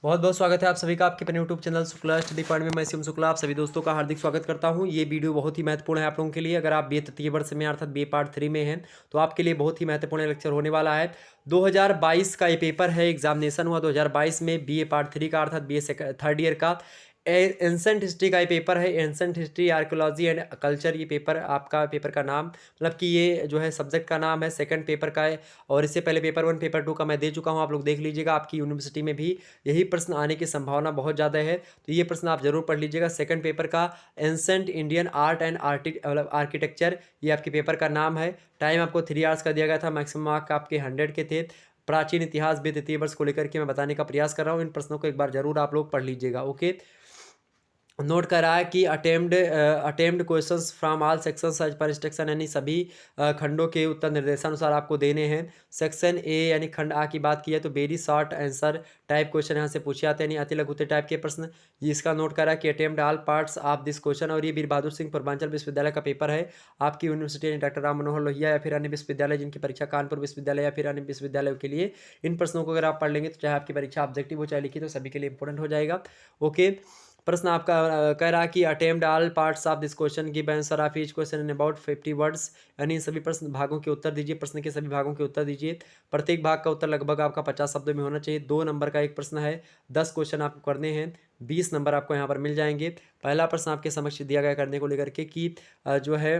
बहुत बहुत स्वागत है आप सभी का आपके अपने YouTube channel Shukla study point में। मैं शिवम शुक्ला आप सभी दोस्तों का हार्दिक स्वागत करता हूं। ये वीडियो बहुत ही महत्वपूर्ण है आप लोगों के लिए। अगर आप बीए तृतीय वर्ष में अर्थात बीए पार्ट 3 में हैं तो आपके लिए बहुत ही महत्वपूर्ण लेक्चर होने वाला है। 2022 का ये पेपर है, एग्जामिनेशन हुआ 2022 में बीए पार्ट 3 का अर्थात बीए थर्ड ईयर का। एंसेंट हिस्ट्री का ये पेपर है, ancient history archaeology and culture. ये पेपर आपका पेपर का नाम मतलब कि ये जो है सब्जेक्ट का नाम है, सेकंड पेपर का है। और इससे पहले पेपर 1 पेपर 2 का मैं दे चुका हूँ, आप लोग देख लीजिएगा। आपकी यूनिवर्सिटी में भी यही प्रश्न आने की संभावना बहुत ज़्यादा है, तो ये प्रश्न आप जरूर पढ़ लीजिएगा। सेकंड पेपर का ancient Indian art and architecture, ये आपके पेपर का नाम है। टाइम आपको 3 आवर्स का दिया गया था, मैक्सिमम मार्क आपके 100 के थे। प्राचीन इतिहास भी द्वितीय वर्ष को लेकर के मैं बताने का प्रयास कर रहा हूँ। इन प्रश्नों को एक बार जरूर आप लोग पढ़ लीजिएगा। ओके, नोट कर रहा है कि attempted questions from all sections as per instruction, यानी सभी खंडों के उत्तर निर्देशानुसार आपको देने हैं। सेक्शन ए यानी खंड आ की बात की है तो very short answer type question यहाँ से पूछे जाते हैं, यानी अति लघुते टाइप के प्रश्न। ये इसका नोट कर रहा है कि attempt all parts of this question. और ये वीर बहादुर सिंह पूर्वांचल विश्वविद्यालय का पेपर है। आपकी यूनिवर्सिटी यानी डॉक्टर राम मनोहर लोहिया या फिर अन्य विश्वविद्यालय जिनकी परीक्षा कानपुर विश्वविद्यालय या फिर अन्य विश्वविद्यालयों के लिए, इन प्रश्नों को अगर आप पढ़ लेंगे तो चाहे आपकी परीक्षा ऑब्जेक्टिव हो चाहे लिखित हो, सभी के लिए इंपॉर्टेंट हो जाएगा। ओके, प्रश्न आपका कह रहा है कि attempt all parts of this question, give answer of each question in about 50 words, यानी सभी प्रश्न भागों के उत्तर दीजिए। प्रश्न के सभी भागों के उत्तर दीजिए। प्रत्येक भाग का उत्तर लगभग आपका 50 शब्दों में होना चाहिए। 2 नंबर का एक प्रश्न है, 10 क्वेश्चन आपको करने हैं, 20 नंबर आपको यहाँ पर मिल जाएंगे। पहला प्रश्न आपके समक्ष दिया गया करने को लेकर के कि जो है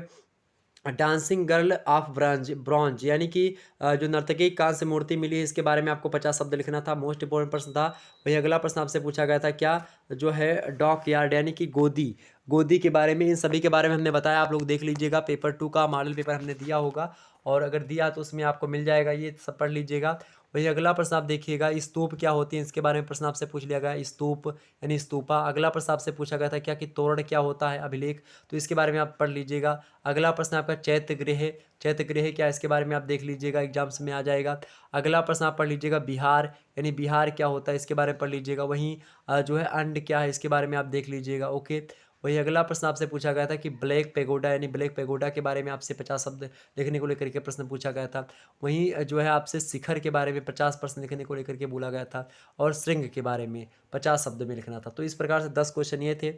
dancing girl of bronze bronze यानी कि जो नर्तकी कांस्य मूर्ति मिली है, इसके बारे में आपको 50 शब्द लिखना था। मोस्ट इंपॉर्टेंट प्रश्न था। वही अगला प्रश्न आपसे पूछा गया था क्या, जो है डॉक यार्ड यानी कि गोदी, गोदी के बारे में। इन सभी के बारे में हमने बताया, आप लोग देख लीजिएगा। पेपर 2 का मॉडल पेपर हमने दिया होगा, और अगर दिया तो उसमें आपको मिल जाएगा, ये सब पढ़ लीजिएगा। वही अगला प्रश्न आप देखिएगा, स्तूप क्या होती है, इसके बारे में प्रश्न आपसे पूछ लिया गया। स्तूप यानी स्तूपा। अगला प्रश्न आपसे पूछा गया था क्या कि तोरण क्या होता है, अभिलेख, तो इसके बारे में आप पढ़ लीजिएगा। अगला प्रश्न आपका चैत्य गृह, चैत्य गृह क्या, इसके बारे में आप देख लीजिएगा, एग्जाम्स में आ जाएगा। अगला प्रश्न आप पढ़ लीजिएगा बिहार, यानी बिहार क्या होता है, इसके बारे में पढ़ लीजिएगा। वहीं जो है अंड क्या है, इसके बारे में आप देख लीजिएगा। ओके, वही अगला प्रश्न आपसे पूछा गया था कि ब्लैक पेगोडा, यानी ब्लैक पेगोडा के बारे में आपसे 50 शब्द लिखने को लेकर के प्रश्न पूछा गया था। वहीं जो है आपसे शिखर के बारे में 50 प्रश्न लिखने को लेकर के बोला गया था, और श्रृंग के बारे में 50 शब्द में लिखना था। तो इस प्रकार से 10 क्वेश्चन ये थे।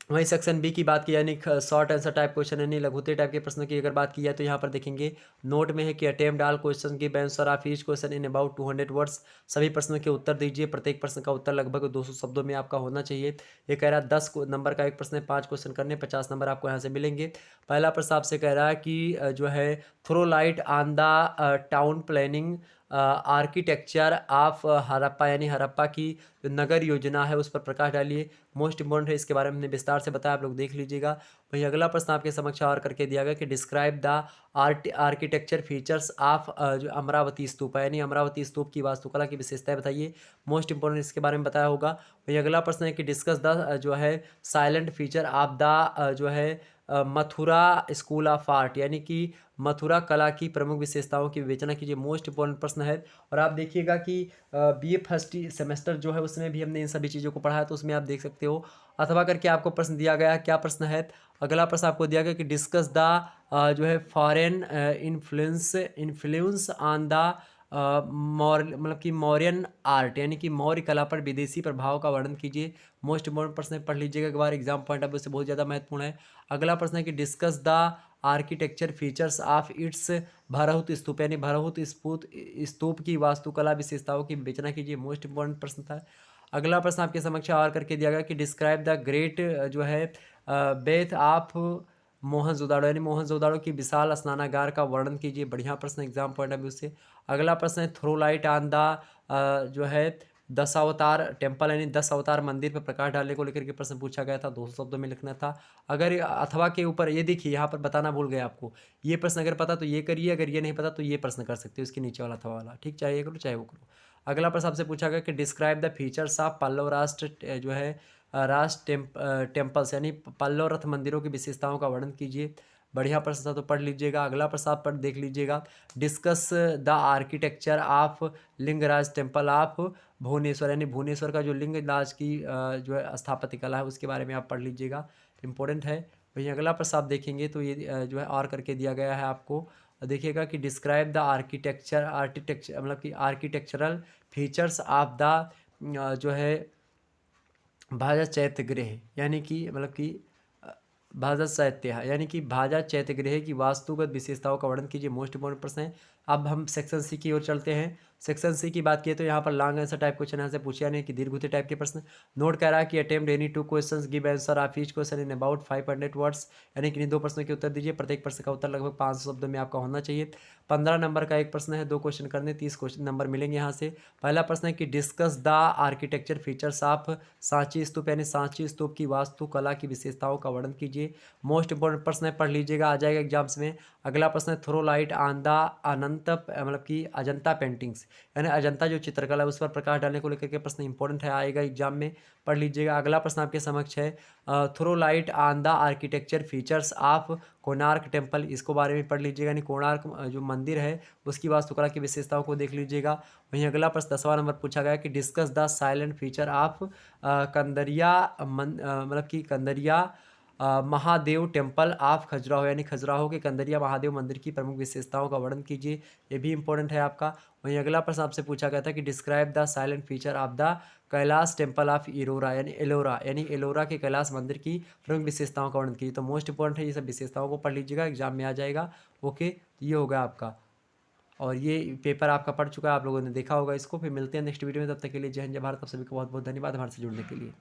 वहीं सेक्शन बी की बात की, यानी शॉर्ट आंसर टाइप क्वेश्चन, यानी लघुते टाइप के प्रश्नों की अगर बात की जाए तो यहाँ पर देखेंगे नोट में है कि अटेम्प्ट ऑल क्वेश्चन की answer of each question in about 200 words, सभी प्रश्नों के उत्तर दीजिए। प्रत्येक प्रश्न का उत्तर लगभग 200 शब्दों में आपका होना चाहिए। ये कह रहा है 10 नंबर का एक प्रश्न है, 5 क्वेश्चन करने, 50 नंबर आपको यहाँ से मिलेंगे। पहला प्रश्न आपसे कह रहा है कि जो है throw light on the town planning architecture of Harappa, यानी हड़प्पा की जो नगर योजना है उस पर प्रकाश डालिए। मोस्ट इंपॉर्टेंट है, इसके बारे में हमने विस्तार से बताया, आप लोग देख लीजिएगा। वही अगला प्रश्न आपके समक्ष और करके दिया गया कि describe the architecture features of जो अमरावती स्तूप है, यानी अमरावती स्तूप की वास्तुकला की विशेषताएं बताइए। मोस्ट इंपॉर्टेंट इसके बारे में बताया होगा। वही अगला प्रश्न है कि डिस्कस द जो है साइलेंट फीचर ऑफ द जो है मथुरा स्कूल ऑफ आर्ट, यानी कि मथुरा कला की प्रमुख विशेषताओं की विवेचना कीजिए। मोस्ट इंपॉर्टेंट प्रश्न है। और आप देखिएगा कि बीए फर्स्ट सेमेस्टर जो है उसमें भी हमने इन सभी चीज़ों को पढ़ा है, तो उसमें आप देख सकते हो। अथवा करके आपको प्रश्न दिया गया है, क्या प्रश्न है, अगला प्रश्न आपको दिया गया कि डिस्कस द जो है फॉरेन इन्फ्लुएंस ऑन द मतलब कि मौर्यन आर्ट, यानी कि मौर्य कला पर विदेशी प्रभाव का वर्णन कीजिए। मोस्ट इंपॉर्टेंट प्रश्न है, पढ़ लीजिएगा एक बार, एग्जाम पॉइंट ऑफ व्यू से बहुत ज़्यादा महत्वपूर्ण है। अगला प्रश्न है कि discuss the architecture features of its Bharhut stupa, यानी भरहुत स्तूप की वास्तुकला विशेषताओं की विवेचना कीजिए। मोस्ट इंपॉर्टेंट प्रश्न था। अगला प्रश्न आपके समक्ष और करके दिया गया कि डिस्क्राइब द ग्रेट जो है बेथ ऑफ मोहनजोदाड़ो, यानी मोहनजोदाड़ो की विशाल स्नानागार का वर्णन कीजिए। बढ़िया प्रश्न, एग्जाम पॉइंट ऑफ व्यू से। अगला प्रश्न है थ्रो लाइट ऑन द जो है दशावतार टेम्पल, यानी 10 अवतार मंदिर पर प्रकाश डालने को लेकर के प्रश्न पूछा गया था, 200 शब्दों में लिखना था। अगर अथवा के ऊपर ये देखिए, यहाँ पर बताना भूल गए आपको, ये प्रश्न अगर पता तो ये करिए, अगर ये नहीं पता तो ये प्रश्न कर सकते हो, इसके नीचे वाला अथवा वाला, ठीक, चाहे ये करो चाहे वो करो। अगला प्रश्न आपसे पूछा गया कि describe the features of Pallava राष्ट्र जो है राष्ट्र टेम्पल्स, यानी पल्लव रथ मंदिरों की विशेषताओं का वर्णन कीजिए। बढ़िया प्रश्न था, तो पढ़ लीजिएगा। अगला प्रश्न आप पढ़ देख लीजिएगा, discuss the architecture of Lingaraj temple of Bhubaneswar, यानी भुवनेश्वर का जो लिंगराज की जो है स्थापत्य कला है उसके बारे में आप पढ़ लीजिएगा, इंपॉर्टेंट है। वहीं अगला प्रश्न आप देखेंगे तो ये जो है और करके दिया गया है आपको, देखिएगा कि डिस्क्राइब द आर्किटेक्चर मतलब कि आर्किटेक्चरल फीचर्स ऑफ द जो है भाजा चैत्य गृह यानी कि मतलब कि अ, भाजा चैत्य यानी कि भाजा चैत्य गृह की वास्तुगत विशेषताओं का वर्णन कीजिए। मोस्ट इंपॉर्टेंट प्रश्न है। अब हम सेक्शन सी की ओर चलते हैं। सेक्शन सी की बात किए तो यहाँ पर लॉन्ग आंसर टाइप क्वेश्चन यहाँ से पूछा नहीं कि दीर्घ टाइप के प्रश्न। नोट कह रहा है कि attempt any 2 questions, give answer of each question in about 500 words, यानी कि इन 2 प्रश्नों के उत्तर दीजिए। प्रत्येक प्रश्न का उत्तर लगभग 500 शब्दों में आपका होना चाहिए। 15 नंबर का एक प्रश्न है, 2 क्वेश्चन करने, 30 क्वेश्चन नंबर मिलेंगे यहाँ से। पहला प्रश्न है कि discuss the architecture features of Sanchi stupa, यानी सांची स्तूप की वास्तुकला की विशेषताओं का वर्णन कीजिए। मोस्ट इंपॉर्टेंट प्रश्न है, पढ़ लीजिएगा, आ जाएगा एग्जाम्स में। अगला प्रश्न है थ्रो लाइट ऑन द अनंत मतलब कि अजंता पेंटिंग्स, यानी अजंता जो चित्रकला है उस पर प्रकाश डालने को लेकर के प्रश्न इंपॉर्टेंट है, आएगा एग्जाम में, पढ़ लीजिएगा। अगला प्रश्न आपके समक्ष है throw light on the architecture features of Konark temple, इसको बारे में पढ़ लीजिएगा, यानी कोणार्क जो मंदिर है उसकी वास्तुकला की विशेषताओं को देख लीजिएगा। वहीं अगला प्रश्न 10वां नंबर पूछा गया कि discuss the silent feature of Kandariya मतलब कि कंदरिया महादेव टेम्पल ऑफ खजुराहो, यानी खजुराहो के कंदरिया महादेव मंदिर की प्रमुख विशेषताओं का वर्णन कीजिए। ये भी इंपॉर्टेंट है आपका। वहीं अगला प्रश्न आपसे पूछा गया था कि describe the silent feature of the Kailash temple of Ellora, यानी एलोरा के कैलाश मंदिर की प्रमुख विशेषताओं का वर्णन कीजिए। तो मोस्ट इंपॉर्टेंट है, ये सब विशेषताओं को पढ़ लीजिएगा, एग्जाम में आ जाएगा। ओके, ये होगा आपका, और ये पेपर आपका पढ़ चुका है, आप लोगों ने देखा होगा इसको। फिर मिलते हैं नेक्स्ट वीडियो में, तब तक के लिए जय हिंद जय भारत। आप सभी को बहुत बहुत धन्यवाद हमारे से जुड़ने के लिए।